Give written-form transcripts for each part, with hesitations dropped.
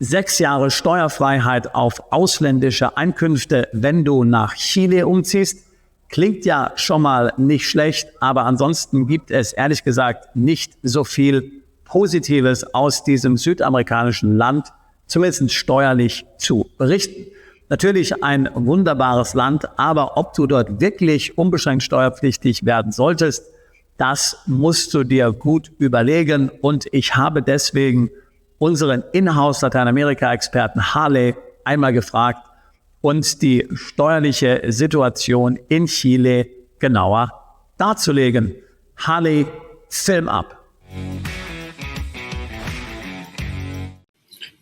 6 Jahre Steuerfreiheit auf ausländische Einkünfte, wenn du nach Chile umziehst. Klingt ja schon mal nicht schlecht, aber ansonsten gibt es ehrlich gesagt nicht so viel Positives aus diesem südamerikanischen Land, zumindest steuerlich zu berichten. Natürlich ein wunderbares Land, aber ob du dort wirklich unbeschränkt steuerpflichtig werden solltest, das musst du dir gut überlegen. Und ich habe deswegen unseren Inhouse Lateinamerika-Experten Harley einmal gefragt, uns die steuerliche Situation in Chile genauer darzulegen. Harley, Film ab.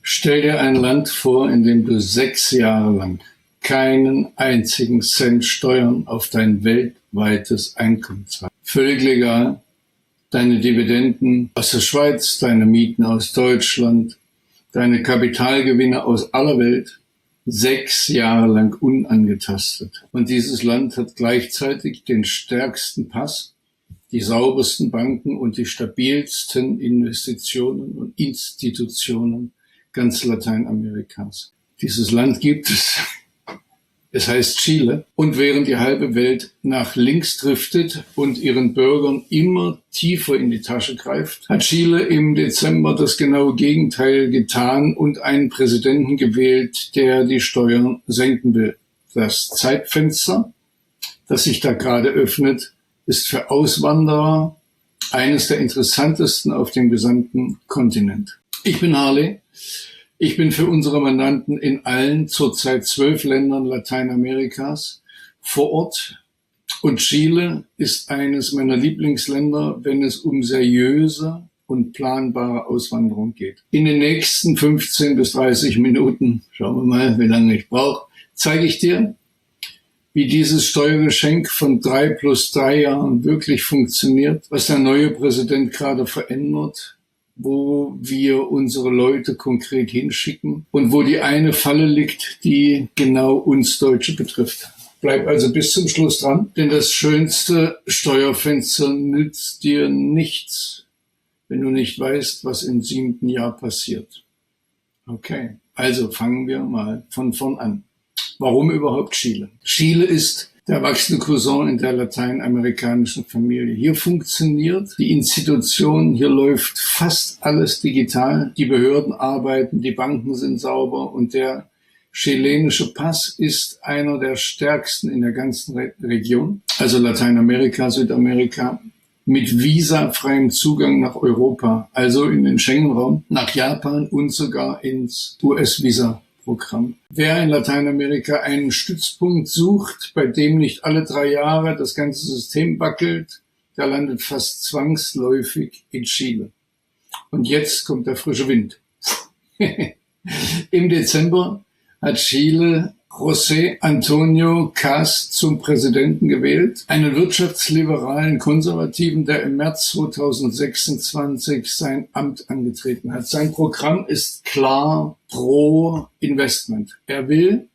Stell dir ein Land vor, in dem du 6 Jahre lang keinen einzigen Cent Steuern auf dein weltweites Einkommen zahlst. Völlig legal. Deine Dividenden aus der Schweiz, deine Mieten aus Deutschland, deine Kapitalgewinne aus aller Welt, 6 Jahre lang unangetastet. Und dieses Land hat gleichzeitig den stärksten Pass, die saubersten Banken und die stabilsten Investitionen und Institutionen ganz Lateinamerikas. Dieses Land gibt es. Es heißt Chile. Und während die halbe Welt nach links driftet und ihren Bürgern immer tiefer in die Tasche greift, hat Chile im Dezember das genaue Gegenteil getan und einen Präsidenten gewählt, der die Steuern senken will. Das Zeitfenster, das sich da gerade öffnet, ist für Auswanderer eines der interessantesten auf dem gesamten Kontinent. Ich bin Harley. Ich bin für unsere Mandanten in allen zurzeit 12 Ländern Lateinamerikas vor Ort. Und Chile ist eines meiner Lieblingsländer, wenn es um seriöse und planbare Auswanderung geht. In den nächsten 15 bis 30 Minuten, schauen wir mal, wie lange ich brauche, zeige ich dir, wie dieses Steuergeschenk von 3 plus 3 Jahren wirklich funktioniert, was der neue Präsident gerade verändert, wo wir unsere Leute konkret hinschicken und wo die eine Falle liegt, die genau uns Deutsche betrifft. Bleib also bis zum Schluss dran, denn das schönste Steuerfenster nützt dir nichts, wenn du nicht weißt, was im 7. Jahr passiert. Okay, also fangen wir mal von vorn an. Warum überhaupt Chile? Chile ist der erwachsene Cousin in der lateinamerikanischen Familie. Hier funktioniert die Institution, hier läuft fast alles digital. Die Behörden arbeiten, die Banken sind sauber und der chilenische Pass ist einer der stärksten in der ganzen Region, also Lateinamerika, Südamerika, mit visafreiem Zugang nach Europa, also in den Schengen-Raum, nach Japan und sogar ins US-Visa-Programm. Wer in Lateinamerika einen Stützpunkt sucht, bei dem nicht alle 3 Jahre das ganze System wackelt, der landet fast zwangsläufig in Chile. Und jetzt kommt der frische Wind. Im Dezember hat Chile José Antonio Cast zum Präsidenten gewählt, einen wirtschaftsliberalen Konservativen, der im März 2026 sein Amt angetreten hat. Sein Programm ist klar pro Investment. Er will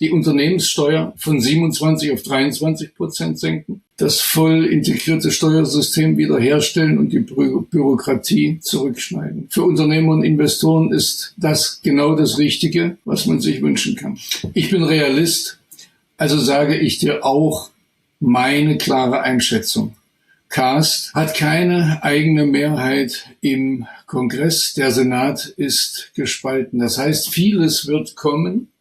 die Unternehmenssteuer von 27 auf 23% senken, das voll integrierte Steuersystem wiederherstellen und die Bürokratie zurückschneiden. Für Unternehmer und Investoren ist das genau das Richtige, was man sich wünschen kann. Ich bin Realist, also sage ich dir auch meine klare Einschätzung. Cast hat keine eigene Mehrheit im Kongress. Der Senat ist gespalten. Das heißt, vieles wird kommen,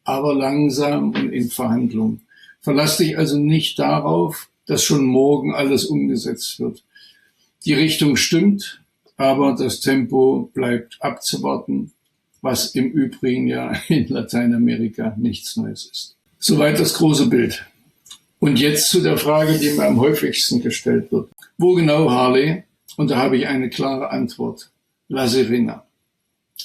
aber langsam und in Verhandlungen. Verlass dich also nicht darauf, dass schon morgen alles umgesetzt wird. Die Richtung stimmt, aber das Tempo bleibt abzuwarten, was im Übrigen ja in Lateinamerika nichts Neues ist. Soweit das große Bild. Und jetzt zu der Frage, die mir am häufigsten gestellt wird. Wo genau, Harley? Und da habe ich eine klare Antwort. La Serena.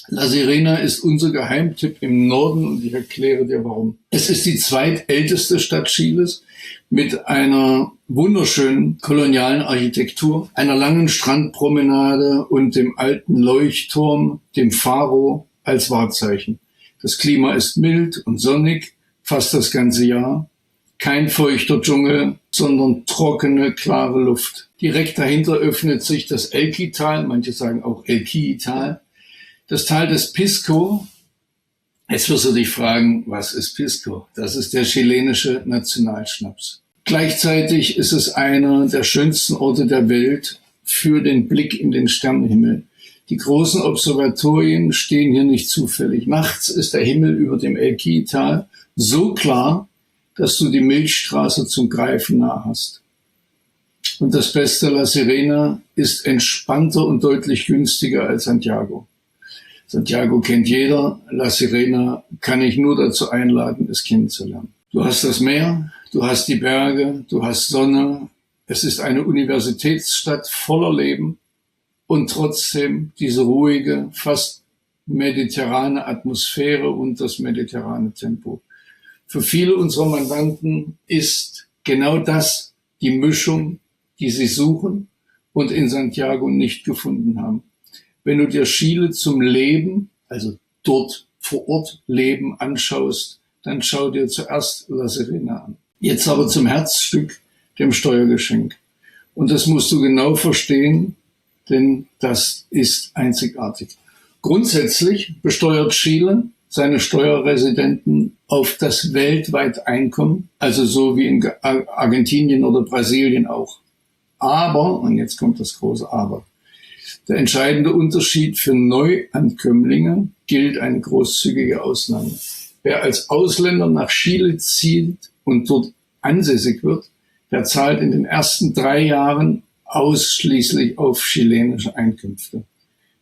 La Serena ist unser Geheimtipp im Norden und ich erkläre dir warum. Es ist die zweitälteste Stadt Chiles mit einer wunderschönen kolonialen Architektur, einer langen Strandpromenade und dem alten Leuchtturm, dem Faro, als Wahrzeichen. Das Klima ist mild und sonnig, fast das ganze Jahr. Kein feuchter Dschungel, sondern trockene, klare Luft. Direkt dahinter öffnet sich das Elqui-Tal, manche sagen auch Elqui-Tal. Das Tal des Pisco, jetzt wirst du dich fragen, was ist Pisco? Das ist der chilenische Nationalschnaps. Gleichzeitig ist es einer der schönsten Orte der Welt für den Blick in den Sternenhimmel. Die großen Observatorien stehen hier nicht zufällig. Nachts ist der Himmel über dem Elqui-Tal so klar, dass du die Milchstraße zum Greifen nah hast. Und das Beste, La Sirena ist entspannter und deutlich günstiger als Santiago. Santiago kennt jeder, La Sirena kann ich nur dazu einladen, es kennenzulernen. Du hast das Meer, du hast die Berge, du hast Sonne. Es ist eine Universitätsstadt voller Leben und trotzdem diese ruhige, fast mediterrane Atmosphäre und das mediterrane Tempo. Für viele unserer Mandanten ist genau das die Mischung, die sie suchen und in Santiago nicht gefunden haben. Wenn du dir Chile zum Leben, also dort vor Ort Leben anschaust, dann schau dir zuerst La Sirena an. Jetzt aber zum Herzstück, dem Steuergeschenk. Und das musst du genau verstehen, denn das ist einzigartig. Grundsätzlich besteuert Chile seine Steuerresidenten auf das weltweite Einkommen, also so wie in Argentinien oder Brasilien auch. Aber, und jetzt kommt das große Aber, der entscheidende Unterschied für Neuankömmlinge gilt eine großzügige Ausnahme. Wer als Ausländer nach Chile zieht und dort ansässig wird, der zahlt in den ersten 3 Jahren ausschließlich auf chilenische Einkünfte.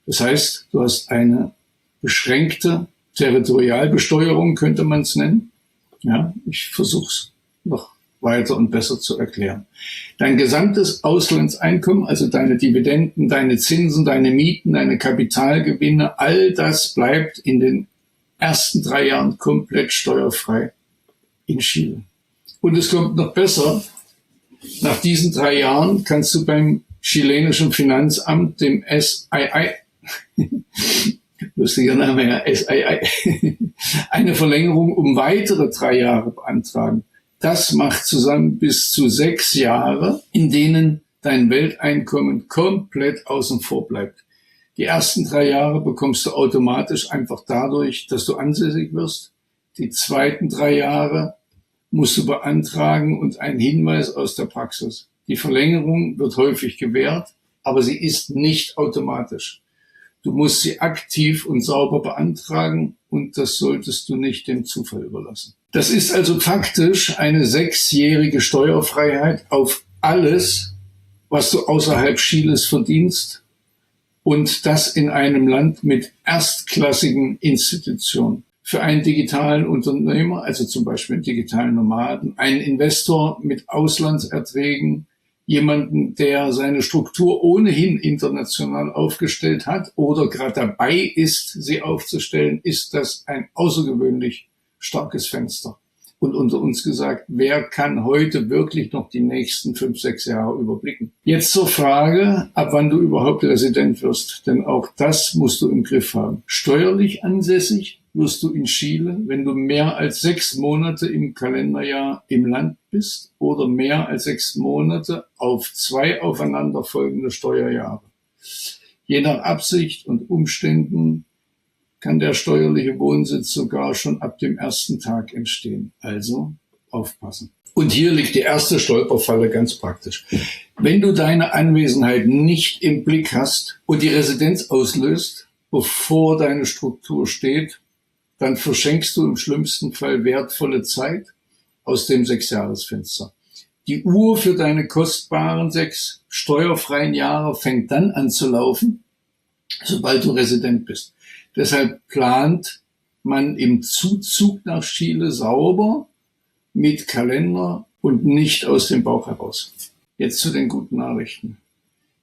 Das heißt, du hast eine beschränkte Territorialbesteuerung, könnte man es nennen. Ja, ich versuche es noch weiter und besser zu erklären. Dein gesamtes Auslandseinkommen, also deine Dividenden, deine Zinsen, deine Mieten, deine Kapitalgewinne, all das bleibt in den ersten 3 Jahren komplett steuerfrei in Chile. Und es kommt noch besser. Nach diesen 3 Jahren kannst du beim chilenischen Finanzamt, dem SII, lustiger Name, ja, SII, eine Verlängerung um weitere 3 Jahre beantragen. Das macht zusammen bis zu 6 Jahre, in denen dein Welteinkommen komplett außen vor bleibt. Die ersten 3 Jahre bekommst du automatisch einfach dadurch, dass du ansässig wirst. Die zweiten 3 Jahre musst du beantragen und einen Hinweis aus der Praxis. Die Verlängerung wird häufig gewährt, aber sie ist nicht automatisch. Du musst sie aktiv und sauber beantragen und das solltest du nicht dem Zufall überlassen. Das ist also faktisch eine 6-jährige Steuerfreiheit auf alles, was du außerhalb Chiles verdienst und das in einem Land mit erstklassigen Institutionen. Für einen digitalen Unternehmer, also zum Beispiel einen digitalen Nomaden, einen Investor mit Auslandserträgen, jemanden, der seine Struktur ohnehin international aufgestellt hat oder gerade dabei ist, sie aufzustellen, ist das ein außergewöhnlich starkes Fenster. Und unter uns gesagt, wer kann heute wirklich noch die nächsten 5, 6 Jahre überblicken? Jetzt zur Frage, ab wann du überhaupt Resident wirst. Denn auch das musst du im Griff haben. Steuerlich ansässig wirst du in Chile, wenn du mehr als 6 Monate im Kalenderjahr im Land bist oder mehr als 6 Monate auf 2 aufeinanderfolgende Steuerjahre. Je nach Absicht und Umständen kann der steuerliche Wohnsitz sogar schon ab dem ersten Tag entstehen. Also aufpassen. Und hier liegt die erste Stolperfalle ganz praktisch. Wenn du deine Anwesenheit nicht im Blick hast und die Residenz auslöst, bevor deine Struktur steht, dann verschenkst du im schlimmsten Fall wertvolle Zeit aus dem 6-Jahres-Fenster. Die Uhr für deine kostbaren 6 steuerfreien Jahre fängt dann an zu laufen, sobald du Resident bist. Deshalb plant man im Zuzug nach Chile sauber mit Kalender und nicht aus dem Bauch heraus. Jetzt zu den guten Nachrichten,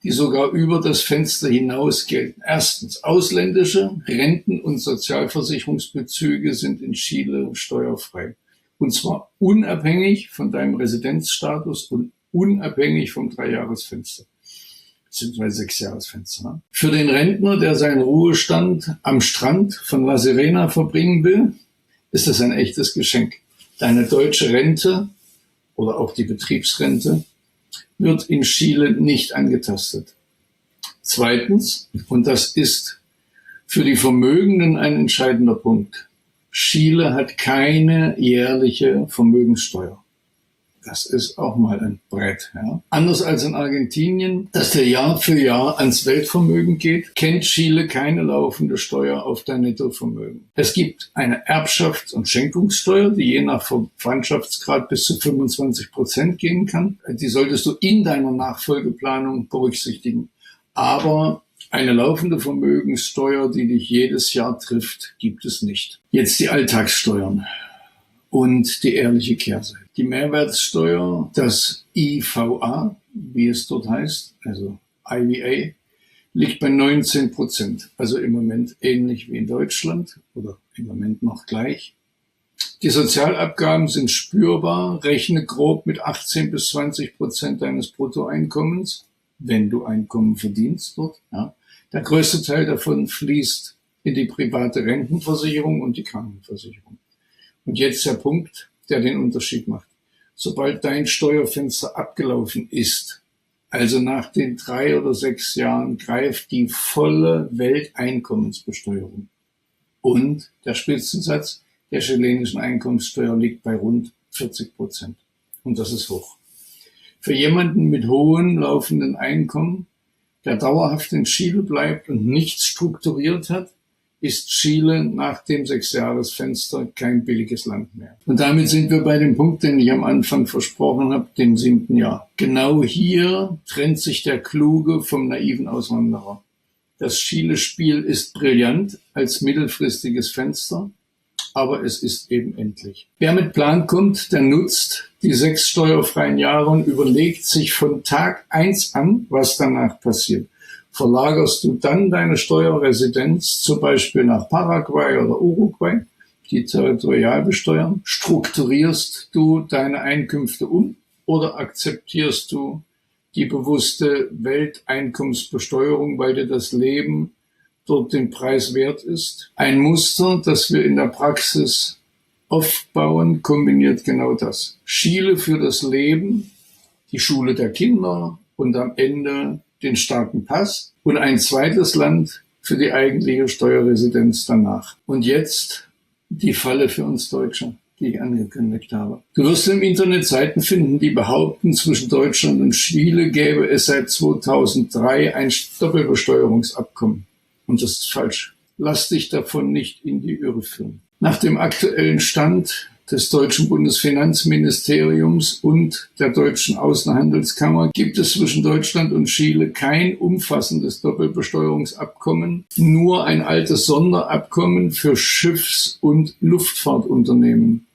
die sogar über das Fenster hinaus gelten. Erstens, ausländische Renten- und Sozialversicherungsbezüge sind in Chile steuerfrei. Und zwar unabhängig von deinem Residenzstatus und unabhängig vom 3-Jahres-Fenster. Beziehungsweise 6-Jahres-Fenster. Für den Rentner, der seinen Ruhestand am Strand von La Sirena verbringen will, ist das ein echtes Geschenk. Deine deutsche Rente oder auch die Betriebsrente wird in Chile nicht angetastet. Zweitens, und das ist Für die Vermögenden ein entscheidender Punkt. Chile hat keine jährliche Vermögenssteuer. Das ist auch mal ein Brett. Ja. Anders als in Argentinien, das der Jahr für Jahr ans Weltvermögen geht, kennt Chile keine laufende Steuer auf dein Nettovermögen. Es gibt eine Erbschafts- und Schenkungssteuer, die je nach Verwandtschaftsgrad bis zu 25% gehen kann. Die solltest du in deiner Nachfolgeplanung berücksichtigen. Aber eine laufende Vermögenssteuer, die dich jedes Jahr trifft, gibt es nicht. Jetzt die Alltagssteuern und die ehrliche Kehrseite. Die Mehrwertsteuer, das IVA, wie es dort heißt, also IVA, liegt bei 19%. Also im Moment ähnlich wie in Deutschland oder im Moment noch gleich. Die Sozialabgaben sind spürbar. Rechne grob mit 18 bis 20% deines Bruttoeinkommens, wenn du Einkommen verdienst dort. Ja. Der größte Teil davon fließt in die private Rentenversicherung und die Krankenversicherung. Und jetzt der Punkt, der den Unterschied macht. Sobald dein Steuerfenster abgelaufen ist, also nach den 3 oder 6 Jahren, greift die volle Welteinkommensbesteuerung. Und der Spitzensatz der chilenischen Einkommenssteuer liegt bei rund 40%. Und das ist hoch. Für jemanden mit hohen laufenden Einkommen, der dauerhaft in Chile bleibt und nichts strukturiert hat, ist Chile nach dem 6-Jahres-Fenster kein billiges Land mehr. Und damit sind wir bei dem Punkt, den ich am Anfang versprochen habe, dem 7. Jahr. Genau hier trennt sich der Kluge vom naiven Auswanderer. Das Chile-Spiel ist brillant als mittelfristiges Fenster, aber es ist eben endlich. Wer mit Plan kommt, der nutzt die 6 steuerfreien Jahre und überlegt sich von Tag 1 an, was danach passiert. Verlagerst du dann deine Steuerresidenz zum Beispiel nach Paraguay oder Uruguay, die territorial besteuern? Strukturierst du deine Einkünfte um oder akzeptierst du die bewusste Welteinkommensbesteuerung, weil dir das Leben dort den Preis wert ist? Ein Muster, das wir in der Praxis aufbauen, kombiniert genau das. Chile für das Leben, die Schule der Kinder und am Ende den starken Pass und ein zweites Land für die eigentliche Steuerresidenz danach. Und jetzt die Falle für uns Deutsche, die ich angekündigt habe. Du wirst im Internet Seiten finden, die behaupten, zwischen Deutschland und Chile gäbe es seit 2003 ein Doppelbesteuerungsabkommen. Und das ist falsch. Lass dich davon nicht in die Irre führen. Nach dem aktuellen Stand des deutschen Bundesfinanzministeriums und der deutschen Außenhandelskammer gibt es zwischen Deutschland und Chile kein umfassendes Doppelbesteuerungsabkommen, nur ein altes Sonderabkommen für Schiffs- und Luftfahrtunternehmen.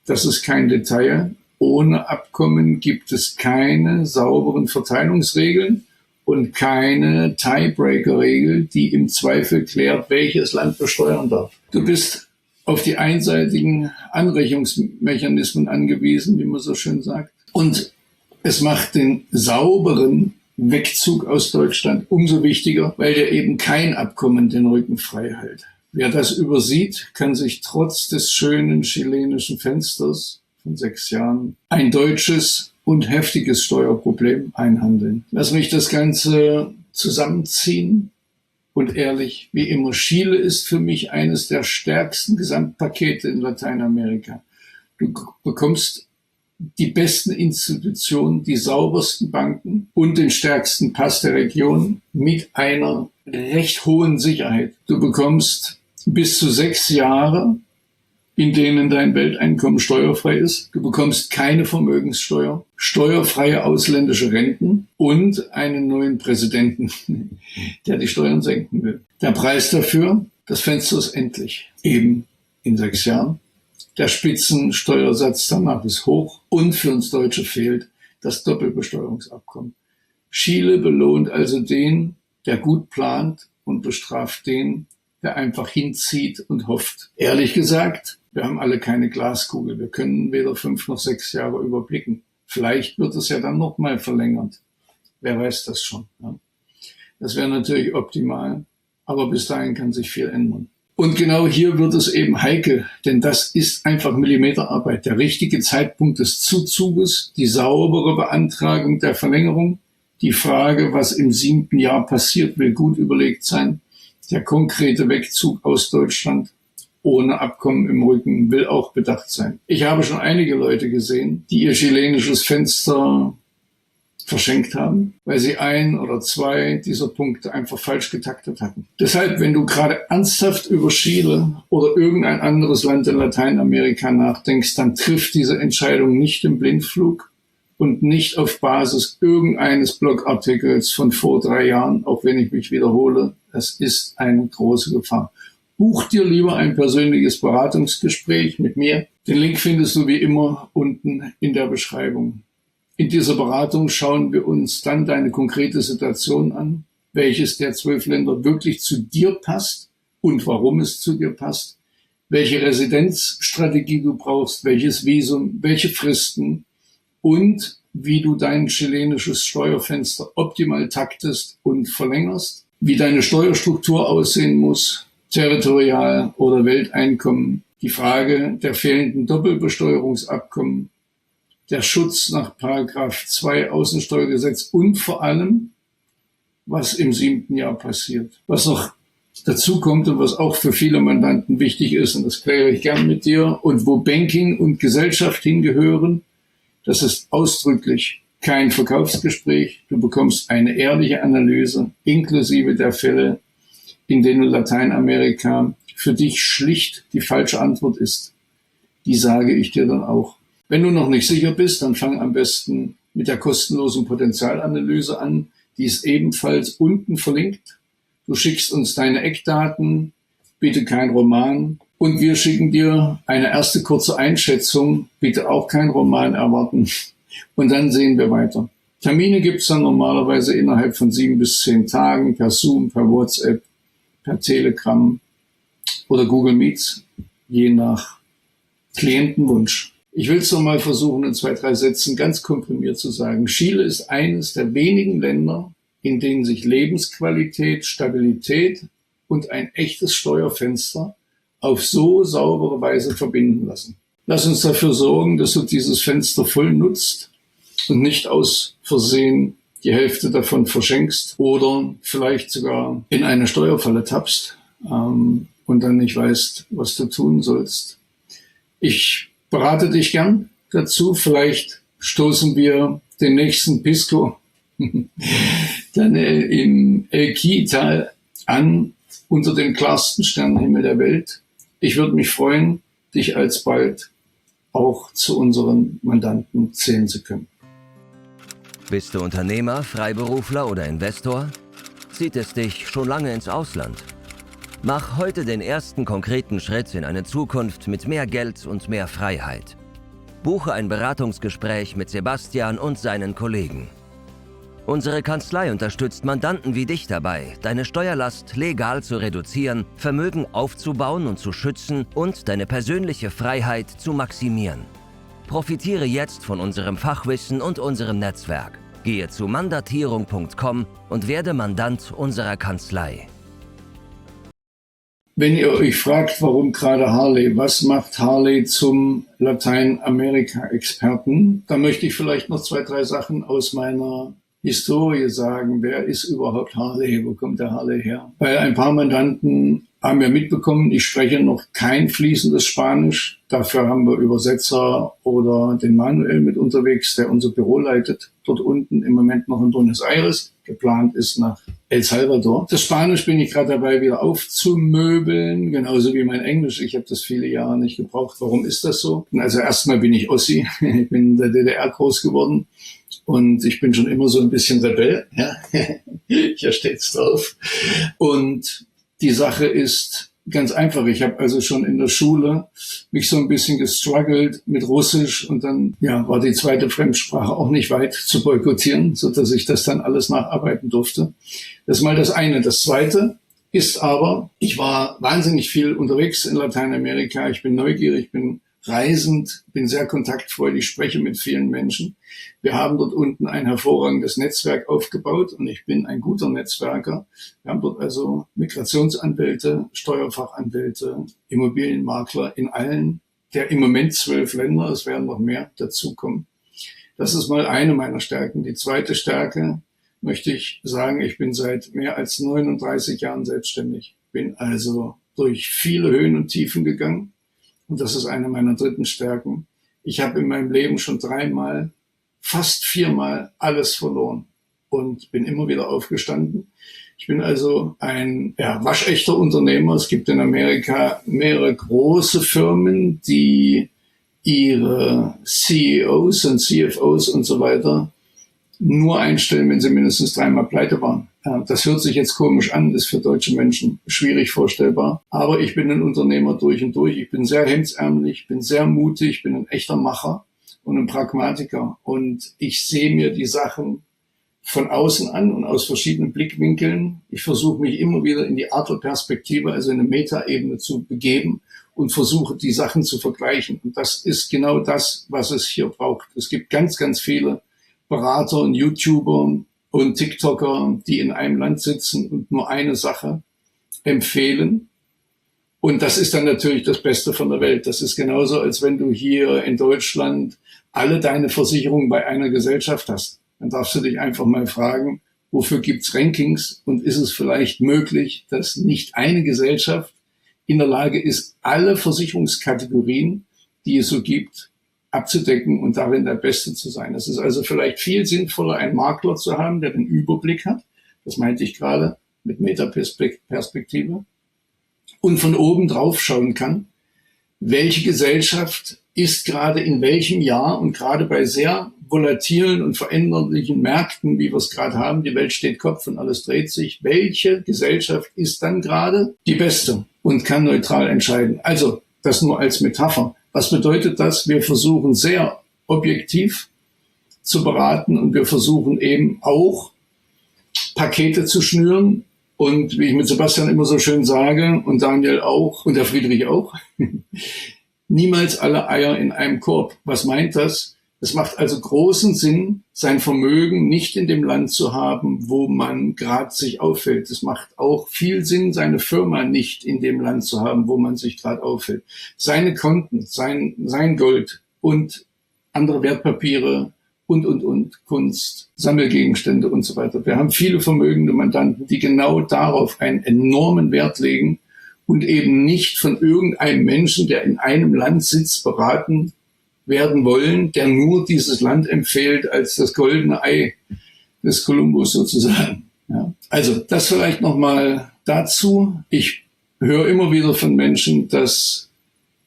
Das ist kein Detail. Ohne Abkommen gibt es keine sauberen Verteilungsregeln und keine Tiebreaker-Regel, die im Zweifel klärt, welches Land besteuern darf. Du bist auf die einseitigen Anrechnungsmechanismen angewiesen, wie man so schön sagt. Und es macht den sauberen Wegzug aus Deutschland umso wichtiger, weil dir eben kein Abkommen den Rücken frei hält. Wer das übersieht, kann sich trotz des schönen chilenischen Fensters von 6 Jahren ein deutsches und heftiges Steuerproblem einhandeln. Lass mich das Ganze zusammenziehen. Und ehrlich, wie immer, Chile ist für mich eines der stärksten Gesamtpakete in Lateinamerika. Du bekommst die besten Institutionen, die saubersten Banken und den stärksten Pass der Region mit einer recht hohen Sicherheit. Du bekommst bis zu 6 Jahre, in denen dein Welteinkommen steuerfrei ist. Du bekommst keine Vermögenssteuer, steuerfreie ausländische Renten und einen neuen Präsidenten, der die Steuern senken will. Der Preis dafür, das Fenster ist endlich, eben in 6 Jahren. Der Spitzensteuersatz danach ist hoch und für uns Deutsche fehlt das Doppelbesteuerungsabkommen. Chile belohnt also den, der gut plant und bestraft den, der einfach hinzieht und hofft. Ehrlich gesagt, wir haben alle keine Glaskugel. Wir können weder 5 noch 6 Jahre überblicken. Vielleicht wird es ja dann nochmal verlängert. Wer weiß das schon. Ja. Das wäre natürlich optimal, aber bis dahin kann sich viel ändern. Und genau hier wird es eben heikel, denn das ist einfach Millimeterarbeit. Der richtige Zeitpunkt des Zuzuges, die saubere Beantragung der Verlängerung, die Frage, was im 7. Jahr passiert, will gut überlegt sein. Der konkrete Wegzug aus Deutschland ohne Abkommen im Rücken will auch bedacht sein. Ich habe schon einige Leute gesehen, die ihr chilenisches Fenster verschenkt haben, weil sie ein oder zwei dieser Punkte einfach falsch getaktet hatten. Deshalb, wenn du gerade ernsthaft über Chile oder irgendein anderes Land in Lateinamerika nachdenkst, dann trifft diese Entscheidung nicht im Blindflug und nicht auf Basis irgendeines Blogartikels von vor 3 Jahren, auch wenn ich mich wiederhole. Das ist eine große Gefahr. Buch dir lieber ein persönliches Beratungsgespräch mit mir. Den Link findest du wie immer unten in der Beschreibung. In dieser Beratung schauen wir uns dann deine konkrete Situation an, welches der 12 Länder wirklich zu dir passt und warum es zu dir passt, welche Residenzstrategie du brauchst, welches Visum, welche Fristen und wie du dein chilenisches Steuerfenster optimal taktest und verlängerst, wie deine Steuerstruktur aussehen muss, territorial oder Welteinkommen, die Frage der fehlenden Doppelbesteuerungsabkommen, der Schutz nach Paragraph 2 Außensteuergesetz und vor allem, was im 7. Jahr passiert. Was noch dazu kommt und was auch für viele Mandanten wichtig ist, und das kläre ich gern mit dir, und wo Banking und Gesellschaft hingehören, das ist ausdrücklich kein Verkaufsgespräch. Du bekommst eine ehrliche Analyse, inklusive der Fälle, in denen Lateinamerika für dich schlicht die falsche Antwort ist. Die sage ich dir dann auch. Wenn du noch nicht sicher bist, dann fang am besten mit der kostenlosen Potenzialanalyse an. Die ist ebenfalls unten verlinkt. Du schickst uns deine Eckdaten, bitte kein Roman. Und wir schicken dir eine erste kurze Einschätzung, bitte auch kein Roman erwarten. Und dann sehen wir weiter. Termine gibt's dann normalerweise innerhalb von 7 bis 10 Tagen per Zoom, per WhatsApp, per Telegram oder Google Meets, je nach Klientenwunsch. Ich will es noch mal versuchen, in 2, 3 Sätzen ganz komprimiert zu sagen. Chile ist eines der wenigen Länder, in denen sich Lebensqualität, Stabilität und ein echtes Steuerfenster auf so saubere Weise verbinden lassen. Lass uns dafür sorgen, dass du dieses Fenster voll nutzt und nicht aus Versehen die Hälfte davon verschenkst oder vielleicht sogar in eine Steuerfalle tappst und dann nicht weißt, was du tun sollst. Ich berate dich gern dazu. Vielleicht stoßen wir den nächsten Pisco dann im Elqui-Tal an, unter dem klarsten Sternenhimmel der Welt. Ich würde mich freuen, dich alsbald auch zu unseren Mandanten zählen zu können. Bist du Unternehmer, Freiberufler oder Investor? Zieht es dich schon lange ins Ausland? Mach heute den ersten konkreten Schritt in eine Zukunft mit mehr Geld und mehr Freiheit. Buche ein Beratungsgespräch mit Sebastian und seinen Kollegen. Unsere Kanzlei unterstützt Mandanten wie dich dabei, deine Steuerlast legal zu reduzieren, Vermögen aufzubauen und zu schützen und deine persönliche Freiheit zu maximieren. Profitiere jetzt von unserem Fachwissen und unserem Netzwerk. Gehe zu mandatierung.com und werde Mandant unserer Kanzlei. Wenn ihr euch fragt, warum gerade Harley, was macht Harley zum Lateinamerika-Experten, dann möchte ich vielleicht noch 2, 3 Sachen aus meiner Historie sagen. Wer ist überhaupt Harley? Wo kommt der Harley her? Weil ein paar Mandanten haben wir mitbekommen, ich spreche noch kein fließendes Spanisch. Dafür haben wir Übersetzer oder den Manuel mit unterwegs, der unser Büro leitet. Dort unten im Moment noch in Buenos Aires. Geplant ist nach El Salvador. Das Spanisch bin ich gerade dabei, wieder aufzumöbeln, genauso wie mein Englisch. Ich habe das viele Jahre nicht gebraucht. Warum ist das so? Also erstmal bin ich Ossi. Ich bin in der DDR groß geworden. Und ich bin schon immer so ein bisschen Rebell. Ja? Hier steht's drauf. Und die Sache ist ganz einfach. Ich habe also schon in der Schule mich so ein bisschen gestruggelt mit Russisch und dann war die zweite Fremdsprache auch nicht weit zu boykottieren, so dass ich das dann alles nacharbeiten durfte. Das ist mal das eine. Das zweite ist aber, ich war wahnsinnig viel unterwegs in Lateinamerika. Ich bin neugierig, bin reisend, bin sehr kontaktfreudig, spreche mit vielen Menschen. Wir haben dort unten ein hervorragendes Netzwerk aufgebaut und ich bin ein guter Netzwerker. Wir haben dort also Migrationsanwälte, Steuerfachanwälte, Immobilienmakler in allen der im Moment 12 Länder, es werden noch mehr dazukommen. Das ist mal eine meiner Stärken. Die zweite Stärke möchte ich sagen, ich bin seit mehr als 39 Jahren selbstständig. Bin also durch viele Höhen und Tiefen gegangen. Und das ist eine meiner dritten Stärken. Ich habe in meinem Leben schon 3-mal, fast 4-mal alles verloren und bin immer wieder aufgestanden. Ich bin also ein waschechter Unternehmer. Es gibt in Amerika mehrere große Firmen, die ihre CEOs und CFOs und so weiter nur einstellen, wenn sie mindestens 3-mal pleite waren. Das hört sich jetzt komisch an, ist für deutsche Menschen schwierig vorstellbar. Aber ich bin ein Unternehmer durch und durch. Ich bin sehr hemdsärmlich, bin sehr mutig, bin ein echter Macher und ein Pragmatiker. Und ich sehe mir die Sachen von außen an und aus verschiedenen Blickwinkeln. Ich versuche mich immer wieder in die Adlerperspektive, also in eine Metaebene zu begeben und versuche, die Sachen zu vergleichen. Und das ist genau das, was es hier braucht. Es gibt ganz, ganz viele Berater und YouTuber und TikToker, die in einem Land sitzen und nur eine Sache empfehlen. Und das ist dann natürlich das Beste von der Welt. Das ist genauso, als wenn du hier in Deutschland alle deine Versicherungen bei einer Gesellschaft hast. Dann darfst du dich einfach mal fragen, wofür gibt's Rankings und ist es vielleicht möglich, dass nicht eine Gesellschaft in der Lage ist, alle Versicherungskategorien, die es so gibt, abzudecken und darin der Beste zu sein. Es ist also vielleicht viel sinnvoller, einen Makler zu haben, der den Überblick hat. Das meinte ich gerade mit Metaperspektive. Und von oben drauf schauen kann, welche Gesellschaft ist gerade in welchem Jahr und gerade bei sehr volatilen und veränderlichen Märkten, wie wir es gerade haben, die Welt steht Kopf und alles dreht sich, welche Gesellschaft ist dann gerade die beste und kann neutral entscheiden. Also das nur als Metapher. Was bedeutet das? Wir versuchen sehr objektiv zu beraten und wir versuchen eben auch Pakete zu schnüren und wie ich mit Sebastian immer so schön sage und Daniel auch und der Friedrich auch, niemals alle Eier in einem Korb. Was meint das? Es macht also großen Sinn, sein Vermögen nicht in dem Land zu haben, wo man gerade sich auffällt. Es macht auch viel Sinn, seine Firma nicht in dem Land zu haben, wo man sich gerade auffällt. Seine Konten, sein Gold und andere Wertpapiere und Kunst, Sammelgegenstände und so weiter. Wir haben viele vermögende Mandanten, die genau darauf einen enormen Wert legen und eben nicht von irgendeinem Menschen, der in einem Land sitzt, beraten werden wollen, der nur dieses Land empfiehlt als das goldene Ei des Kolumbus sozusagen. Ja. Also das vielleicht nochmal dazu. Ich höre immer wieder von Menschen, dass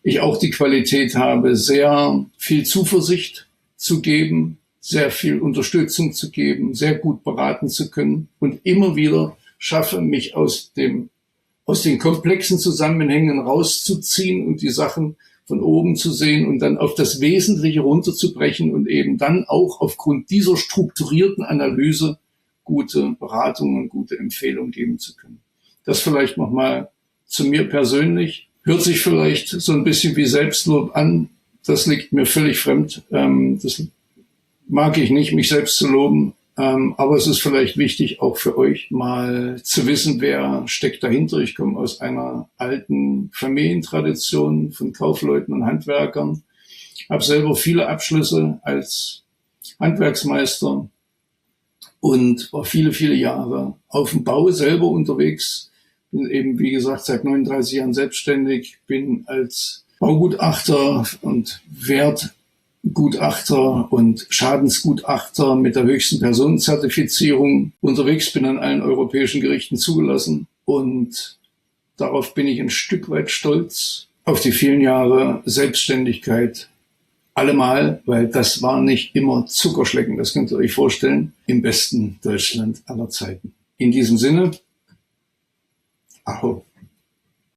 ich auch die Qualität habe, sehr viel Zuversicht zu geben, sehr viel Unterstützung zu geben, sehr gut beraten zu können und immer wieder schaffe, mich aus den komplexen Zusammenhängen rauszuziehen und die Sachen von oben zu sehen und dann auf das Wesentliche runterzubrechen und eben dann auch aufgrund dieser strukturierten Analyse gute Beratungen und gute Empfehlungen geben zu können. Das vielleicht nochmal zu mir persönlich. Hört sich vielleicht so ein bisschen wie Selbstlob an. Das liegt mir völlig fremd. Das mag ich nicht, mich selbst zu loben. Aber es ist vielleicht wichtig, auch für euch mal zu wissen, wer steckt dahinter. Ich komme aus einer alten Familientradition von Kaufleuten und Handwerkern, habe selber viele Abschlüsse als Handwerksmeister und war viele, viele Jahre auf dem Bau selber unterwegs. Bin eben, wie gesagt, seit 39 Jahren selbstständig, bin als Baugutachter und Wertgutachter und Schadensgutachter mit der höchsten Personenzertifizierung unterwegs, bin an allen europäischen Gerichten zugelassen und darauf bin ich ein Stück weit stolz, auf die vielen Jahre Selbstständigkeit. Allemal, weil das war nicht immer Zuckerschlecken, das könnt ihr euch vorstellen, im besten Deutschland aller Zeiten. In diesem Sinne, Aho.